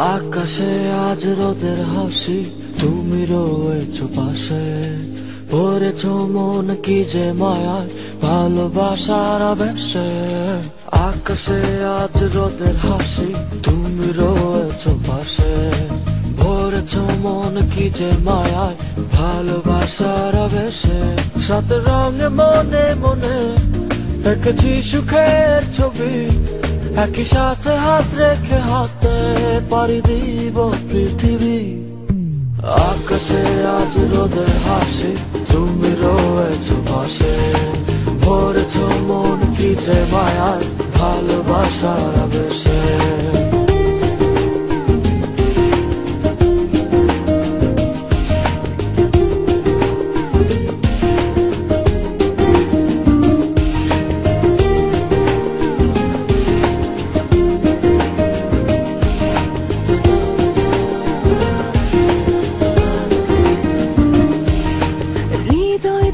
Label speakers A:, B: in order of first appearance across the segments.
A: আকাশে আজ রোদের হাসি, তুমি রয়েছো পাশে। পড়েছো মন কি যে মায়ায়, ভালোবাসার আবেশে। আকাশে আজ রোদের হাসি, তুমি রয়েছো পাশে। ভরেছো মন কি যে মায়ায়, ভালোবাসার আবেশে। সাত রঙে মনে মনে এঁকেছি সুখের ছবি, একই সাথে হাত রেখে হাতে পাড়ি দিব পৃথিবী। আকাশে আজ রোদের হাসি, তুমি রয়েছো পাশে। ভরেছো মন কি যে মায়ায়, ভালোবাসার আবেশে।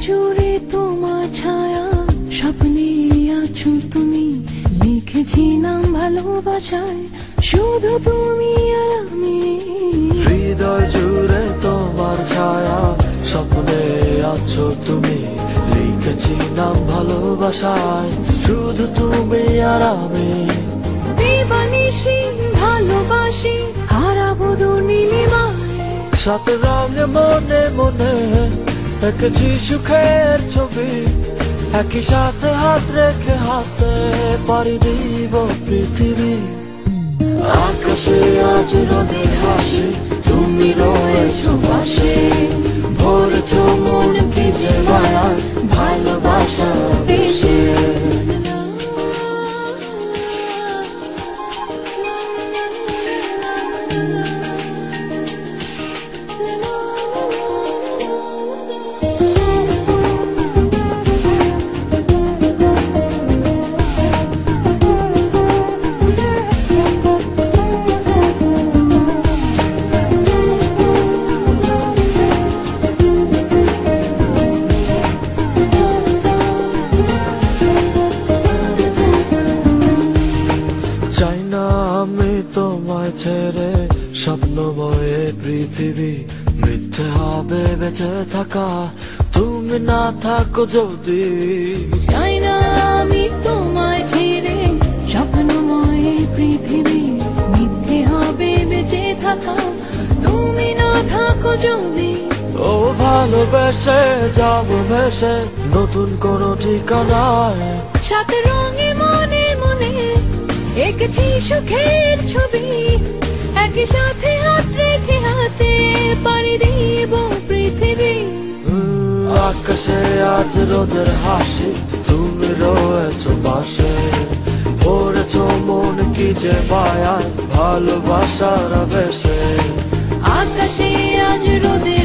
B: জুড়ে তোমার ছায়া, স্বপ্নে আছো তুমি। লিখেছি নাম ভালোবাসায়, শুধু তুমি আর আমি।
A: হৃদয় জুড়ে তোমার ছায়া, স্বপ্নে আছো তুমি। লিখেছি নাম ভালোবাসায়, শুধু তুমি আর আমি।
B: দিবানিশি ভালোবাসি, হারাবো নীলিমায়।
A: সাত রঙে মনে মনে এঁকেছি সুখের ছবি, একই সাথে হাত রেখে হাতে পাড়ি দিব পৃথিবী। আকাশে আজ রোদের হাসি, তুমি রয়েছো পাশে। ভরেছো মন কি যে মায়ায়, ভালোবাসার আবেশে। চাই না আমি তোমায় ছেড়ে স্বপ্নময় পৃথিবী। মিথ্যে হবে বেঁচে থাকা, তুমি না থাকো যদি।
B: চাই না আমি তোমায় ছেড়ে স্বপ্নময় পৃথিবী। মিথ্যে হবে বেঁচে থাকা, তুমি না থাকো যদি।
A: ও ভালোবেসে যাবো ভেসে নতুন কোনো ঠিকানায়।
B: সাত রঙে মনে মনে এঁকেছি সুখের ছবি, একই সাথে হাত রেখে হাতে পাড়ি দিব পৃথিবী।
A: আকাশে আজ রোদের হাসি, তুমি রয়েছো পাশে। ভরেছো মন কি যে মায়ায়, ভালোবাসার আবেশে।
B: আকাশে আজ রোদের